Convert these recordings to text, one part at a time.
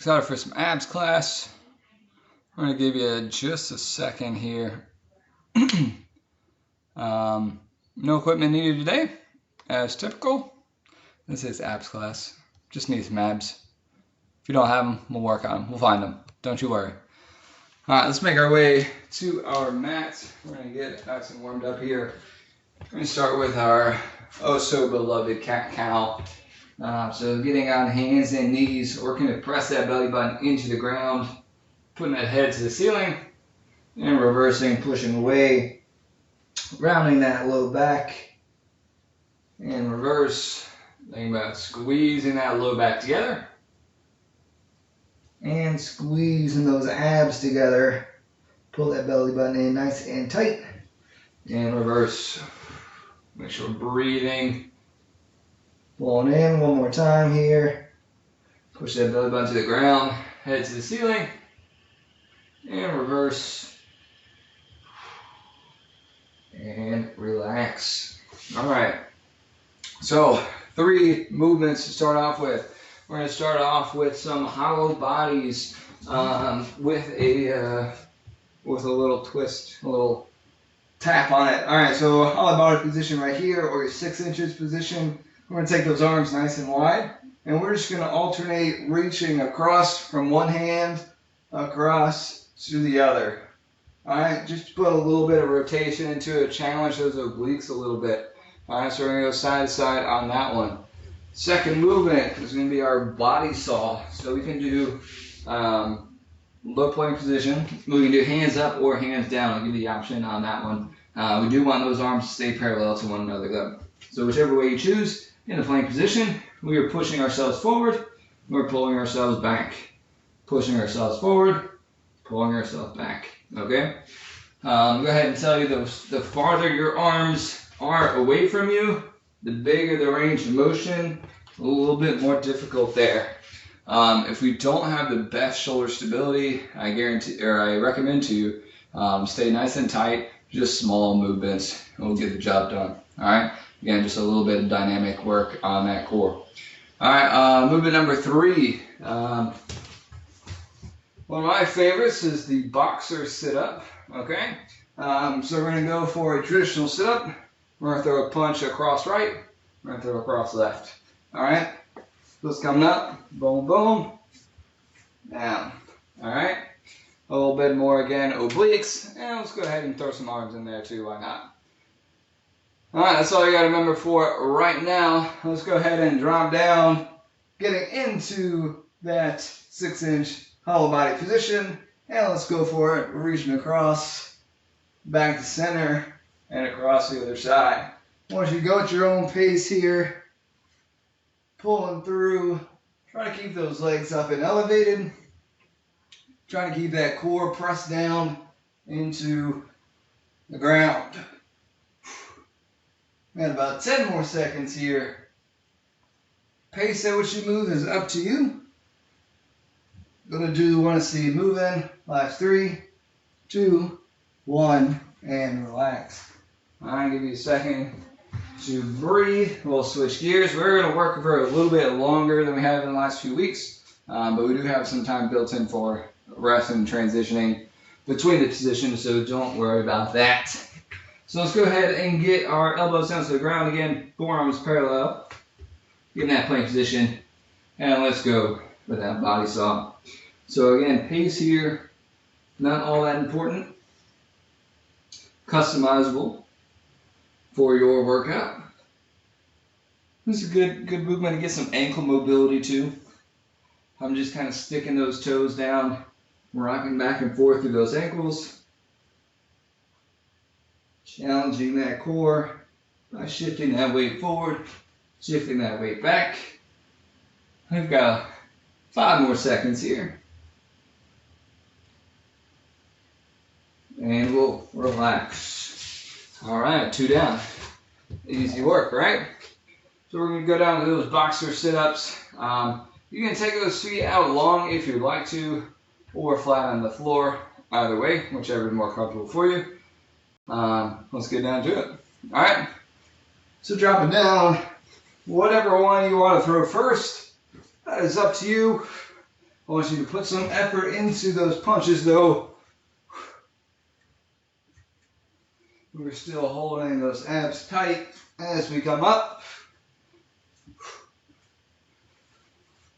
Excited for some abs class. I'm going to give you just a second here. No equipment needed today, as typical. This is abs class. Just need some abs. If you don't have them, we'll work on them. We'll find them. Don't you worry. All right, let's make our way to our mat. We're going to get nice and warmed up here. We're going to start with our oh so beloved cat-cow. So getting on hands and knees, working to press that belly button into the ground, putting that head to the ceiling, and reversing, pushing away, rounding that low back, and reverse. Think about squeezing that low back together, and squeezing those abs together. Pull that belly button in nice and tight, and reverse. Make sure we're breathing. Pulling in one more time here. Push that belly button to the ground, head to the ceiling, and reverse. And relax. All right. So 3 movements to start off with. We're going to start off with some hollow bodies with a little twist, a little tap on it. All right. So hollow body position right here, or your 6 inches position. We're going to take those arms nice and wide, and we're just going to alternate reaching across from one hand across to the other. All right, just put a little bit of rotation into it, challenge those obliques a little bit. All right, so we're going to go side to side on that one. Second movement is going to be our body saw. So we can do low plank position. We can do hands up or hands down. I'll give you the option on that one. We do want those arms to stay parallel to one another though. So whichever way you choose, in the plank position, we are pushing ourselves forward, we're pulling ourselves back. Pushing ourselves forward, pulling ourselves back, okay? Go ahead and tell you the farther your arms are away from you, the bigger the range of motion, a little bit more difficult there. If we don't have the best shoulder stability, I recommend to you, stay nice and tight, just small movements, and we'll get the job done, all right? Again, just a little bit of dynamic work on that core. All right, movement number 3. One of my favorites is the boxer sit-up, okay? So we're going to go for a traditional sit-up. We're going to throw a punch across right. We're going to throw across left. All right? So it's coming up. Boom, boom. Down. All right? A little bit more again, obliques. And let's go ahead and throw some arms in there too. Why not? All right, that's all you got to remember for right now. Let's go ahead and drop down, getting into that 6-inch hollow body position. And let's go for it, reaching across, back to center, and across the other side. I want you to go at your own pace here, pulling through. Try to keep those legs up and elevated. Trying to keep that core pressed down into the ground. We got about 10 more seconds here. Pace at which you move is up to you. Gonna do want to see moving. Last 3, 2, 1, and relax. I'll give you a second to breathe. We'll switch gears. We're gonna work for a little bit longer than we have in the last few weeks, but we do have some time built in for rest and transitioning between the positions, so don't worry about that. So let's go ahead and get our elbows down to the ground again, forearms parallel. Get in that plank position, and let's go with that body saw. So again, pace here, not all that important. Customizable for your workout. This is a good movement to get some ankle mobility too. I'm just kind of sticking those toes down, rocking back and forth through those ankles. Challenging that core by shifting that weight forward, shifting that weight back. We've got 5 more seconds here. And we'll relax. All right, 2 down. Easy work, right? So we're going to go down to those boxer sit-ups. You can take those feet out long if you'd like to, or flat on the floor. Either way, whichever is more comfortable for you. Let's get down to it. All right. So drop it down. Whatever one you want to throw first, that is up to you. I want you to put some effort into those punches though. We're still holding those abs tight as we come up.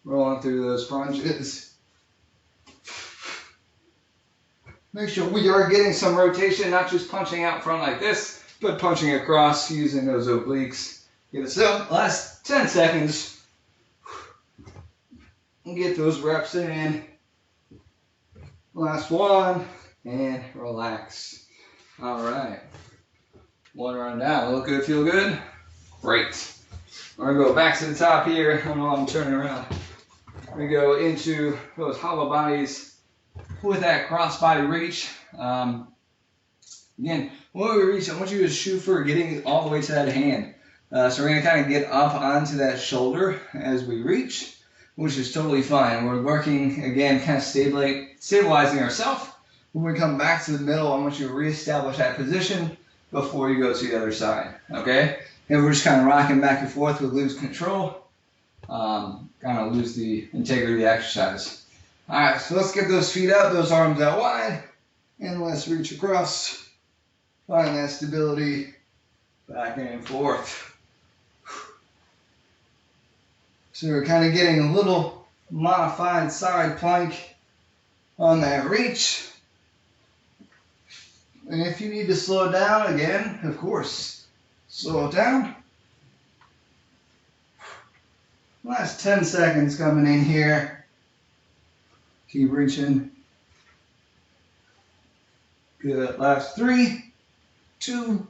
Rolling through those punches. Make sure we are getting some rotation, not just punching out front like this, but punching across using those obliques. Get us up, last 10 seconds. And get those reps in. Last one, and relax. All right. One run down. Look good, feel good? Great. We're going to go back to the top here. I don't know, I'm turning around. We're going to go into those hollow bodies with that cross body reach. Again, when we reach, I want you to shoot for getting all the way to that hand. So we're going to kind of get up onto that shoulder as we reach, which is totally fine. We're working, again, kind of stabilizing ourselves. When we come back to the middle, I want you to reestablish that position before you go to the other side, okay? And we're just kind of rocking back and forth with lose control, kind of lose the integrity of the exercise. All right, so let's get those feet up, those arms out wide, and let's reach across. Find that stability, back and forth. So we're kind of getting a little modified side plank on that reach. And if you need to slow it down, again, of course, slow it down. Last 10 seconds coming in here. Keep reaching. Good. Last 3, 2,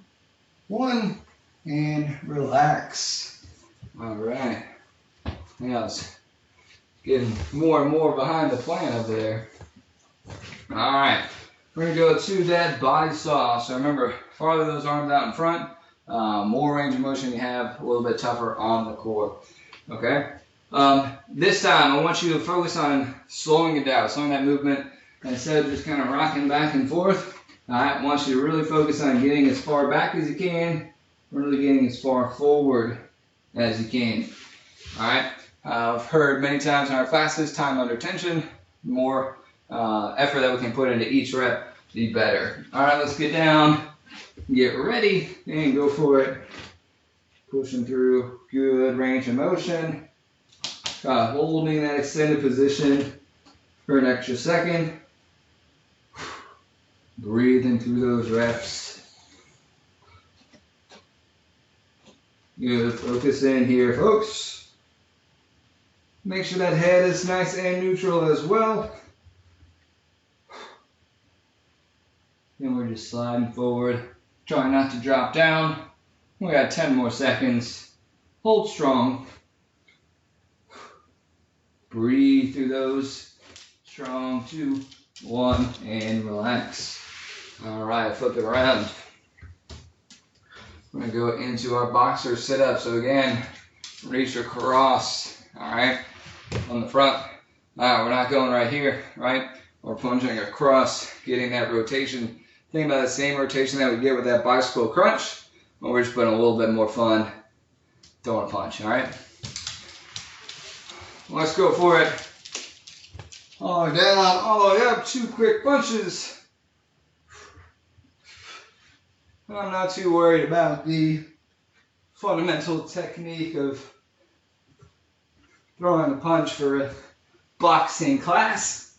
1, and relax. All right. Yeah, it's getting more and more behind the plan up there. All right. We're going to go to that body saw. So remember, farther those arms out in front, more range of motion you have, a little bit tougher on the core. Okay? This time, I want you to focus on slowing it down, slowing that movement, instead of just kind of rocking back and forth. I want you to really focus on getting as far back as you can, really getting as far forward as you can. All right? I've heard many times in our classes, time under tension, more effort that we can put into each rep, the better. All right, let's get down, get ready, and go for it. Pushing through, good range of motion. Holding that extended position for an extra second. Breathing through those reps. Good, focus in here, folks. Make sure that head is nice and neutral as well. And we're just sliding forward. Try not to drop down. We got 10 more seconds. Hold strong. Breathe through those. Strong, 2, 1, and relax. All right, flip it around. We're gonna go into our boxer sit-up. So again, reach across, all right, on the front. All right, we're not going right here, right? We're plunging across, getting that rotation. Think about the same rotation that we get with that bicycle crunch, but we're just putting a little bit more fun throwing a punch, all right? Let's go for it. All the way down, all the way up, 2 quick punches. I'm not too worried about the fundamental technique of throwing a punch for a boxing class.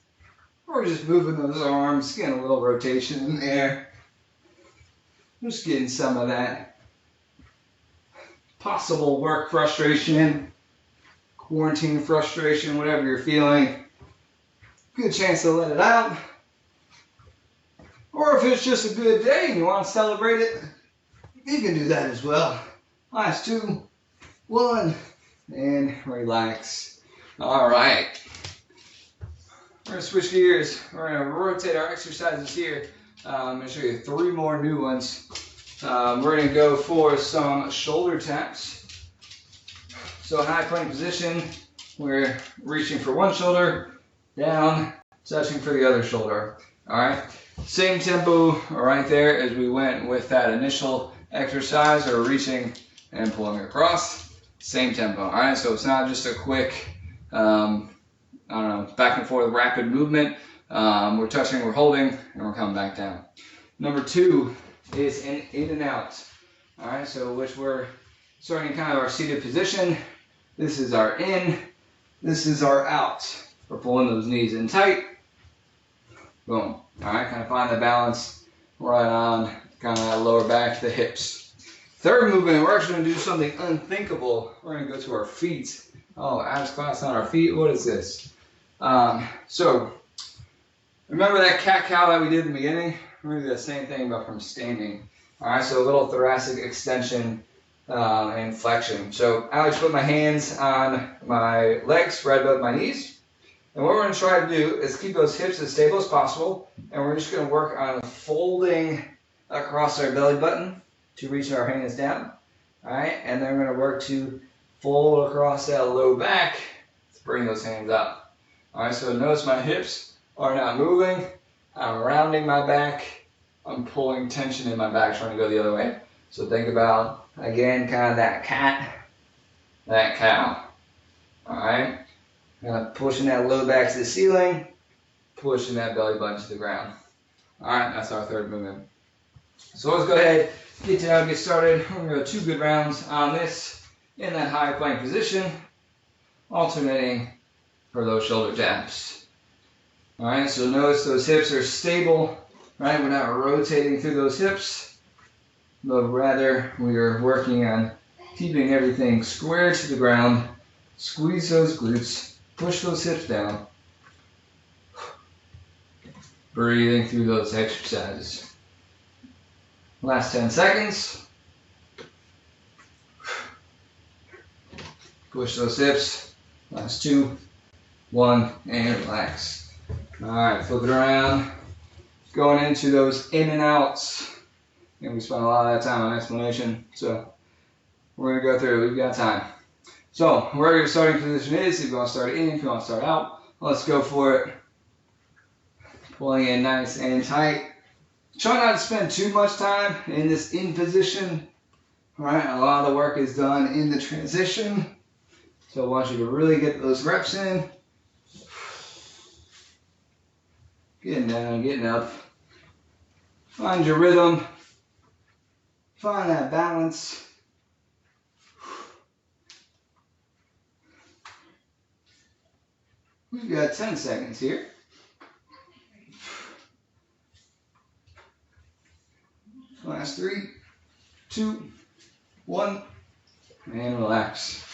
We're just moving those arms, getting a little rotation in there. Just getting some of that possible work frustration, quarantine frustration, whatever you're feeling. Good chance to let it out. Or if it's just a good day and you want to celebrate it, you can do that as well. Last 2, 1, and relax. All right. We're going to switch gears. We're going to rotate our exercises here. I'm going to show you 3 more new ones. We're going to go for some shoulder taps. So high plank position, we're reaching for one shoulder, down, touching for the other shoulder. All right. Same tempo right there as we went with that initial exercise, or reaching and pulling across. Same tempo. All right. So it's not just a quick back and forth rapid movement. We're touching, we're holding, and we're coming back down. Number 2 is an in and out. All right, so which we're starting kind of our seated position. This is our in, this is our out. We're pulling those knees in tight. Boom. All right, kind of find the balance right on kind of that lower back, the hips. Third movement, we're actually going to do something unthinkable. We're going to go to our feet. Oh, abs class on our feet. What is this? So remember that cat-cow that we did in the beginning? We're going to do the same thing, but from standing. All right, so a little thoracic extension and flexion. So I always put my hands on my legs right above my knees. And what we're going to try to do is keep those hips as stable as possible. And we're just going to work on folding across our belly button to reach our hands down. All right, and then we're going to work to fold across that low back to bring those hands up. All right, so notice my hips are not moving. I'm rounding my back. I'm pulling tension in my back, trying to go the other way. So think about, again, kind of that cat, that cow. All right, kind of pushing that low back to the ceiling, pushing that belly button to the ground. All right, that's our third movement. So let's go ahead, get down, get started. We're going to go 2 good rounds on this in that high plank position, alternating for those shoulder taps. All right, so notice those hips are stable, right? We're not rotating through those hips, but rather we are working on keeping everything square to the ground. Squeeze those glutes, push those hips down, breathing through those exercises. Last 10 seconds. Push those hips. Last 2, 1, and relax. All right, flip it around. Going into those in and outs. And we spent a lot of that time on explanation, so we're going to go through. We've got time. So where your starting position is, if you want to start in, if you want to start out, let's go for it. Pulling in nice and tight. Try not to spend too much time in this in position. All right, a lot of the work is done in the transition. So I want you to really get those reps in. Getting down, getting up. Find your rhythm. Find that balance. We've got 10 seconds here. Last 3, 2, 1, and relax.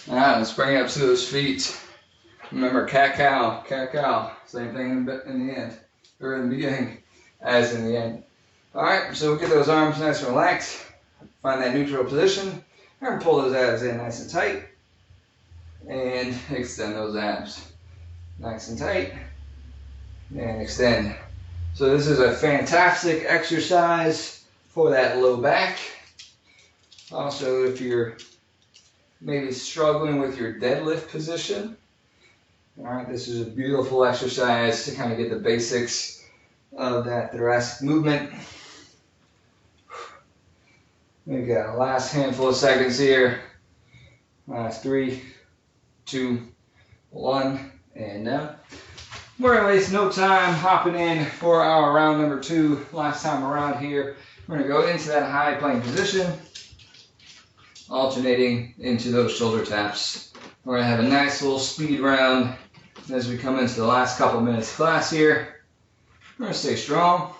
All right, let's bring it up to those feet. Remember, cat-cow, cat-cow. Same thing in the end, or in the beginning, as in the end. All right, so we'll get those arms nice and relaxed. Find that neutral position. And pull those abs in nice and tight. And extend those abs. Nice and tight. And extend. So this is a fantastic exercise for that low back. Also, if you're maybe struggling with your deadlift position, all right, this is a beautiful exercise to kind of get the basics of that thoracic movement. We've got a last handful of seconds here. Last 3, 2, 1, and down. We're going to waste no time hopping in for our round number 2. Last time around here, we're going to go into that high plank position, alternating into those shoulder taps. We're going to have a nice little speed round as we come into the last couple minutes of class here. We're going to stay strong.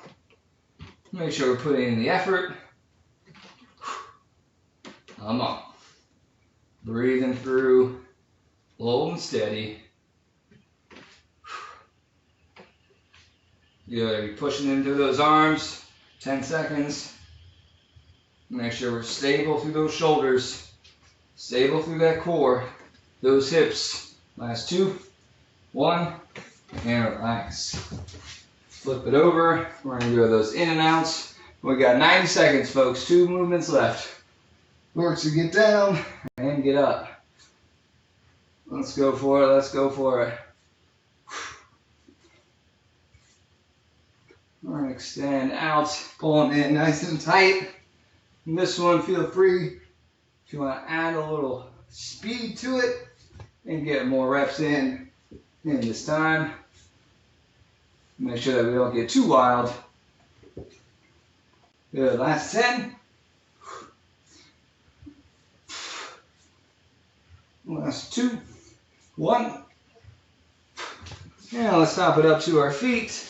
Make sure we're putting in the effort. Come on. Breathing through, low and steady. Good. Pushing into those arms. 10 seconds. Make sure we're stable through those shoulders. Stable through that core. Those hips. Last 2, 1, and relax. Flip it over. We're going to do those in and outs. We got 90 seconds, folks. 2 movements left. Work to get down and get up. Let's go for it. Let's go for it. We're going to extend out, pulling in nice and tight. And this one, feel free if you want to add a little speed to it. and get more reps in this time. Make sure that we don't get too wild. Good, last 10. Last 2, 1. Now let's hop it up to our feet.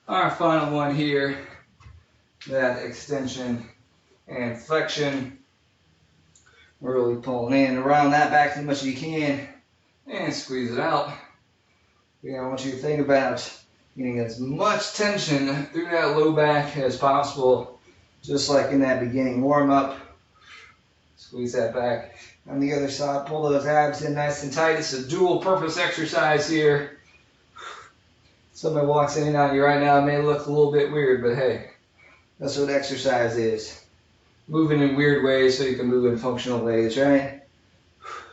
Our final one here, that extension and flexion. Really pulling in around that back as much as you can and squeeze it out. Again, I want you to think about getting as much tension through that low back as possible, just like in that beginning warm up. Squeeze that back. On the other side, pull those abs in nice and tight. It's a dual purpose exercise here. Somebody walks in and out of you right now, it may look a little bit weird, but hey, that's what exercise is. Moving in weird ways so you can move in functional ways, right?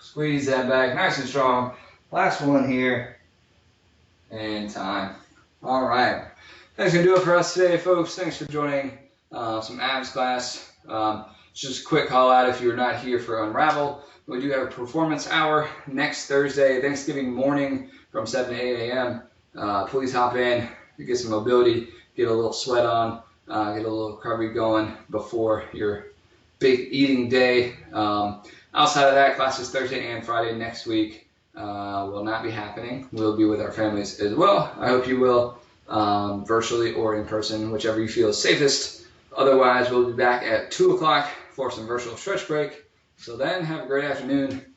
Squeeze that back nice and strong. Last one here. And time. All right. That's going to do it for us today, folks. Thanks for joining some abs class. Just a quick call out if you're not here for Unravel. We do have a performance hour next Thursday, Thanksgiving morning from 7 to 8 a.m. Please hop in, get some mobility, get a little sweat on, get a little recovery going before your big eating day. Outside of that, classes Thursday and Friday next week will not be happening. We'll be with our families as well. I hope you will, virtually or in person, whichever you feel is safest. Otherwise, we'll be back at 2 o'clock for some virtual stretch break. So then, have a great afternoon.